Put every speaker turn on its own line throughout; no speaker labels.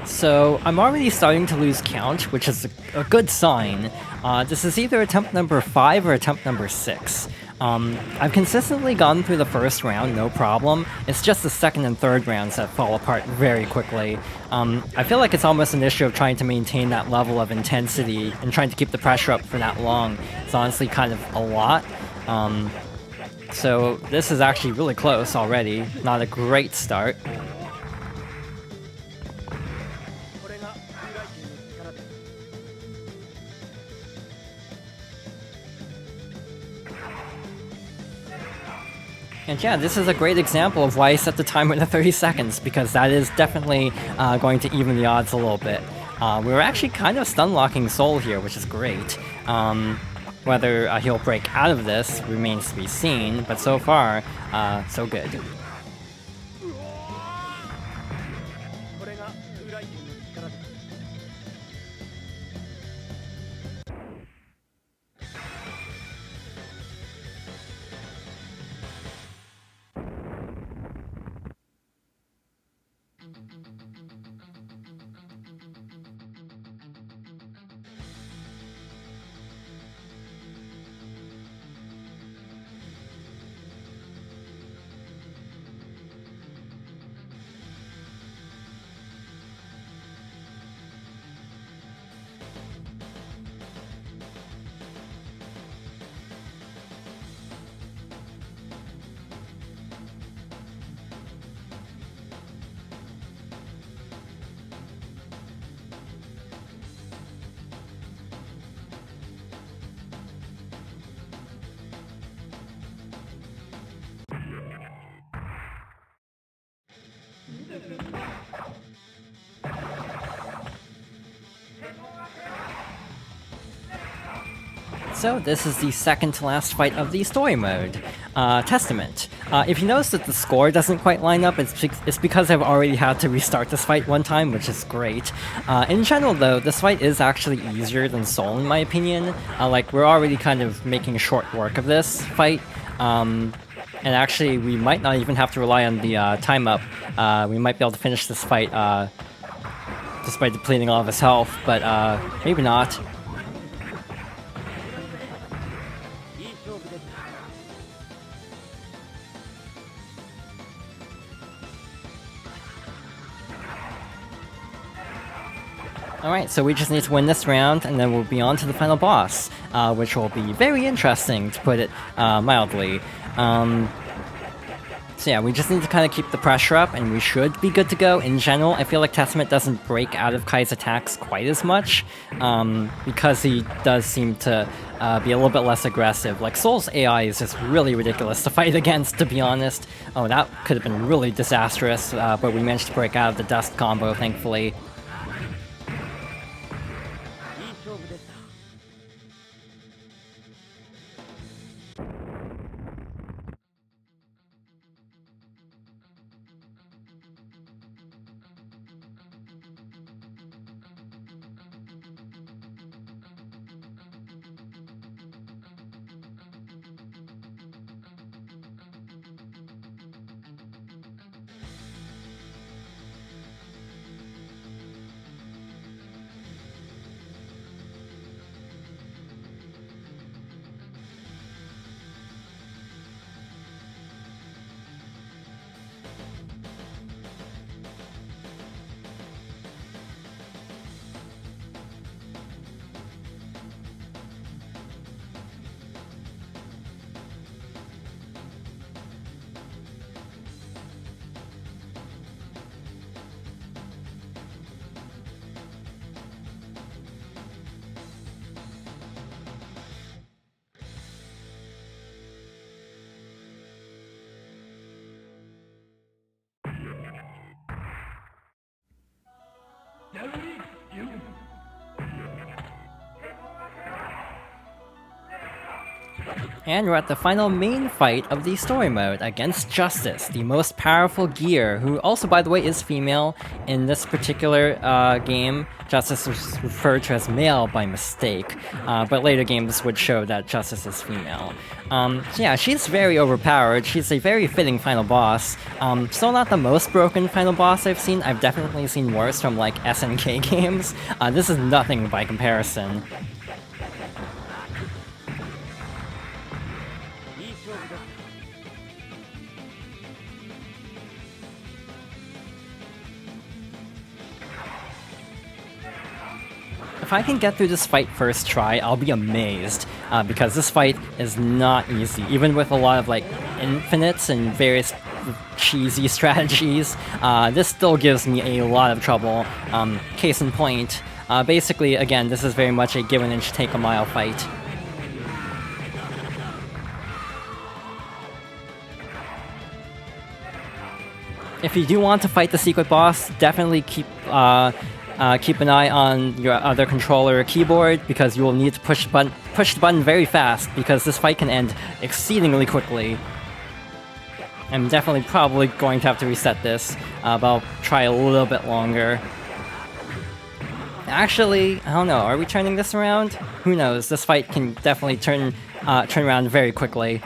So I'm already starting to lose count, which is a good sign. This is either attempt number 5 or attempt number 6. I've consistently gone through the first round, no problem. It's just the second and third rounds that fall apart very quickly. I feel like it's almost an issue of trying to maintain that level of intensity and trying to keep the pressure up for that long. It's honestly kind of a lot. So this is actually really close already. Not a great start. And yeah, this is a great example of why I set the timer to 30 seconds, because that is definitely going to even the odds a little bit. We were actually kind of stun-locking Soul here, which is great. Whether he'll break out of this remains to be seen, but so far, so good. So this is the second to last fight of the story mode, Testament. If you notice that the score doesn't quite line up, it's because I've already had to restart this fight one time, which is great. In general though, this fight is actually easier than Soul in my opinion. Like, we're already kind of making short work of this fight. And actually, we might not even have to rely on the time up. We might be able to finish this fight despite depleting all of his health, but maybe not. Alright, so we just need to win this round, and then we'll be on to the final boss, which will be very interesting, to put it mildly. So yeah, we just need to kind of keep the pressure up, and we should be good to go. In general, I feel like Testament doesn't break out of Kai's attacks quite as much, because he does seem to be a little bit less aggressive. Like, Soul's AI is just really ridiculous to fight against, to be honest. Oh, that could have been really disastrous, but we managed to break out of the Dust combo, thankfully. And we're at the final main fight of the story mode against Justice, the most powerful gear, who also, by the way, is female. In this particular game, Justice was referred to as male by mistake, but later games would show that Justice is female. So yeah, she's very overpowered. She's a very fitting final boss. Still not the most broken final boss I've seen. I've definitely seen worse from like SNK games. This is nothing by comparison. If I can get through this fight first try, I'll be amazed, because this fight is not easy, even with a lot of like infinites and various cheesy strategies. This still gives me a lot of trouble. Case in point, basically, again, this is very much a give an inch, take a mile fight. If you do want to fight the secret boss, definitely keep an eye on your other controller or keyboard, because you will need to push the button very fast, because this fight can end exceedingly quickly. I'm definitely probably going to have to reset this, but I'll try a little bit longer. Actually, I don't know, are we turning this around? Who knows, this fight can definitely turn around very quickly.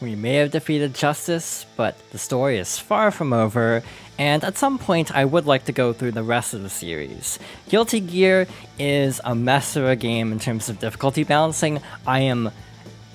We may have defeated Justice, but the story is far from over, and at some point I would like to go through the rest of the series. Guilty Gear is a mess of a game in terms of difficulty balancing. I am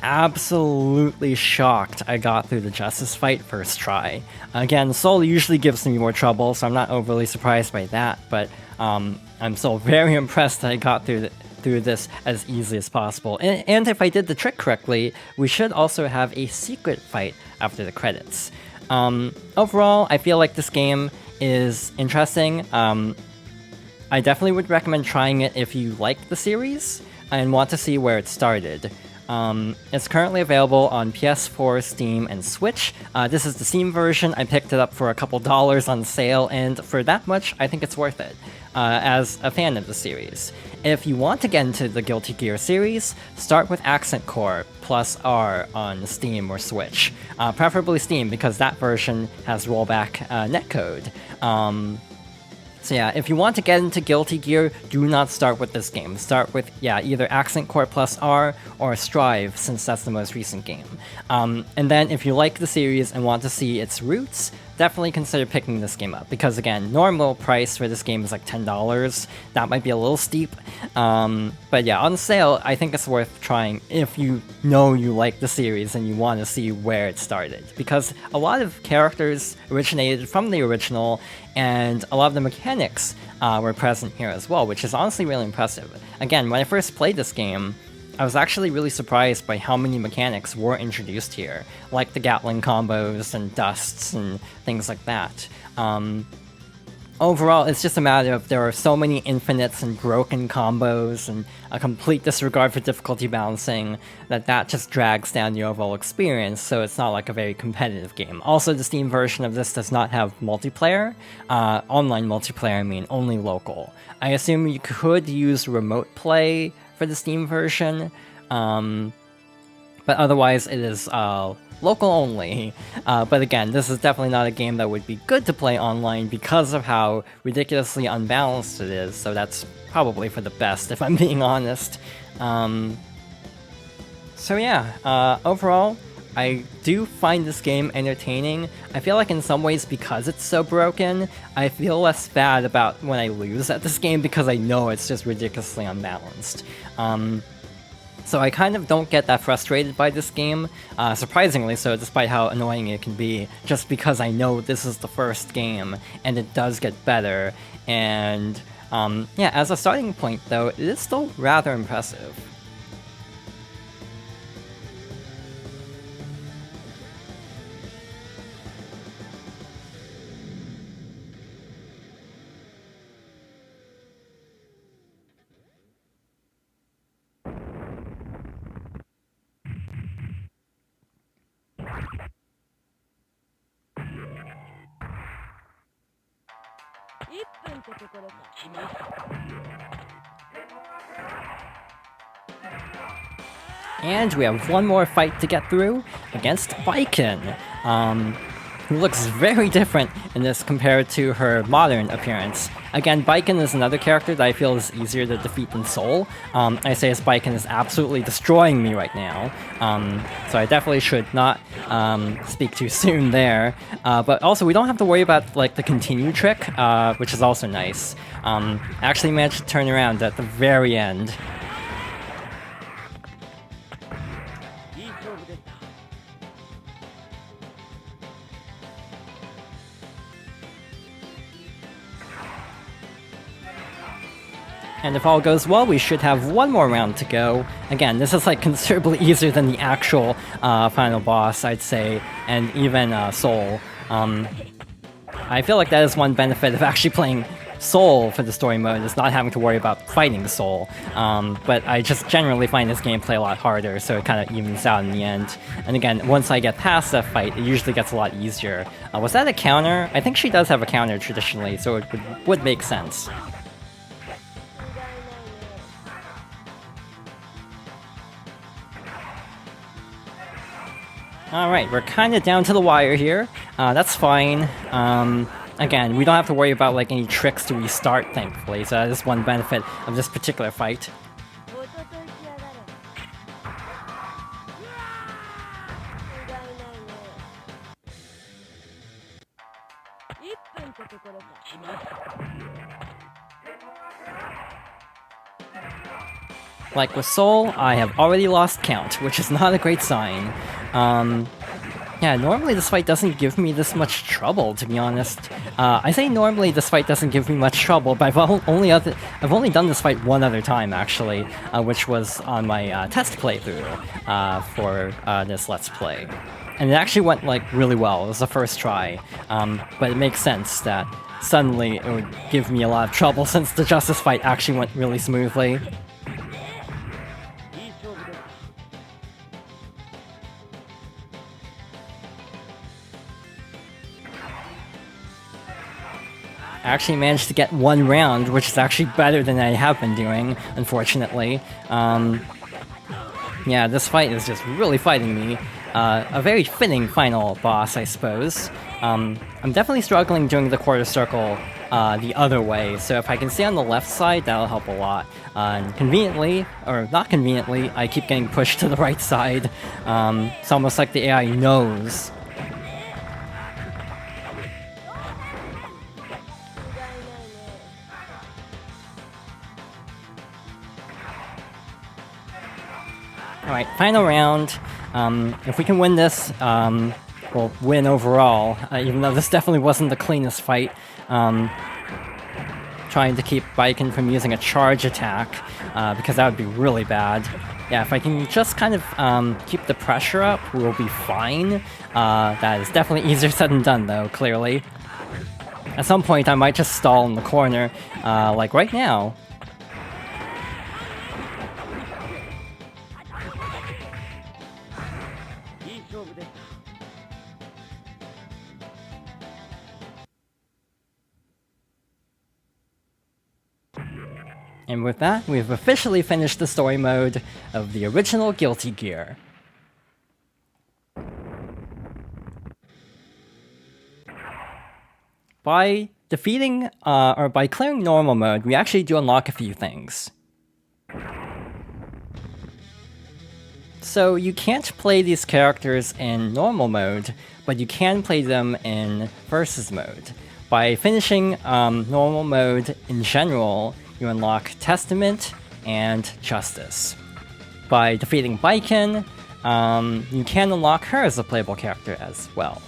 absolutely shocked I got through the Justice fight first try. Again, Soul usually gives me more trouble, so I'm not overly surprised by that, but I'm still very impressed that I got through this as easily as possible. And if I did the trick correctly, we should also have a secret fight after the credits. Overall, I feel like this game is interesting. I definitely would recommend trying it if you like the series and want to see where it started. It's currently available on PS4, Steam, and Switch. This is the Steam version. I picked it up for a couple dollars on sale, and for that much, I think it's worth it, as a fan of the series. If you want to get into the Guilty Gear series, start with Accent Core plus R on Steam or Switch. Preferably Steam, because that version has rollback netcode. So yeah, if you want to get into Guilty Gear, do not start with this game. Start with, either Accent Core plus R or Strive, since that's the most recent game. And then if you like the series and want to see its roots, definitely consider picking this game up because again, normal price for this game is like $10. That might be a little steep, but yeah, on sale, I think it's worth trying if you know you like the series and you want to see where it started, because a lot of characters originated from the original, and a lot of the mechanics were present here as well, which is honestly really impressive. Again, when I first played this game, I was actually really surprised by how many mechanics were introduced here, like the Gatling combos and dusts and things like that. Overall, it's just a matter of there are so many infinites and broken combos and a complete disregard for difficulty balancing that just drags down the overall experience, so it's not like a very competitive game. Also, the Steam version of this does not have multiplayer. Online multiplayer, I mean, only local. I assume you could use remote play for the Steam version, but otherwise it is local only. But again, this is definitely not a game that would be good to play online because of how ridiculously unbalanced it is, so that's probably for the best if I'm being honest. So yeah, overall, I do find this game entertaining. I feel like in some ways, because it's so broken, I feel less bad about when I lose at this game because I know it's just ridiculously unbalanced. So I kind of don't get that frustrated by this game, surprisingly so, despite how annoying it can be, just because I know this is the first game, and it does get better, and yeah, as a starting point though, it is still rather impressive. And we have one more fight to get through against Baiken, who looks very different in this compared to her modern appearance. Again, Baiken is another character that I feel is easier to defeat than Soul. I say as Baiken is absolutely destroying me right now, so I definitely should not speak too soon there. But also, we don't have to worry about like the continue trick, which is also nice. I actually managed to turn around at the very end. And if all goes well, we should have one more round to go. Again, this is like considerably easier than the actual final boss, I'd say, and even Soul. I feel like that is one benefit of actually playing Soul for the story mode, is not having to worry about fighting Soul. But I just generally find this gameplay a lot harder, so it kind of evens out in the end. And again, once I get past that fight, it usually gets a lot easier. Was that a counter? I think she does have a counter traditionally, so it would make sense. Alright, we're kind of down to the wire here. That's fine. Again, we don't have to worry about like any tricks to restart, thankfully, so that is one benefit of this particular fight. Like with Soul, I have already lost count, which is not a great sign. Yeah, normally this fight doesn't give me this much trouble, to be honest. I say normally this fight doesn't give me much trouble, but I've only done this fight one other time, actually, which was on my test playthrough for this Let's Play. And it actually went, like, really well. It was the first try. But it makes sense that suddenly it would give me a lot of trouble since the Justice fight actually went really smoothly. I actually managed to get one round, which is actually better than I have been doing, unfortunately. Yeah, this fight is just really fighting me. A very fitting final boss, I suppose. I'm definitely struggling doing the quarter circle the other way, so if I can stay on the left side, that'll help a lot. And conveniently, or not conveniently, I keep getting pushed to the right side. It's almost like the AI knows. Alright, final round. If we can win this, we'll win overall, even though this definitely wasn't the cleanest fight. Trying to keep Baiken from using a charge attack, because that would be really bad. Yeah, if I can just kind of keep the pressure up, we'll be fine. That is definitely easier said than done, though, clearly. At some point, I might just stall in the corner, like right now. And with that, we've officially finished the story mode of the original Guilty Gear. By defeating, or by clearing normal mode, we actually do unlock a few things. So you can't play these characters in normal mode, but you can play them in versus mode. By finishing normal mode in general, you unlock Testament and Justice. By defeating Baiken, you can unlock her as a playable character as well.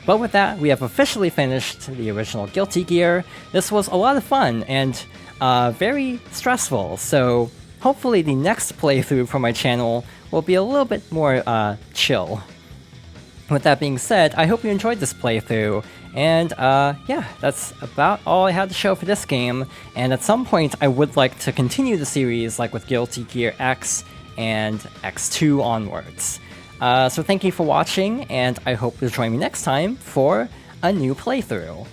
But with that, we have officially finished the original Guilty Gear. This was a lot of fun and very stressful, so hopefully the next playthrough for my channel will be a little bit more chill. With that being said, I hope you enjoyed this playthrough, and yeah, that's about all I had to show for this game, and at some point I would like to continue the series like with Guilty Gear X and X2 onwards. So thank you for watching, and I hope you'll join me next time for a new playthrough.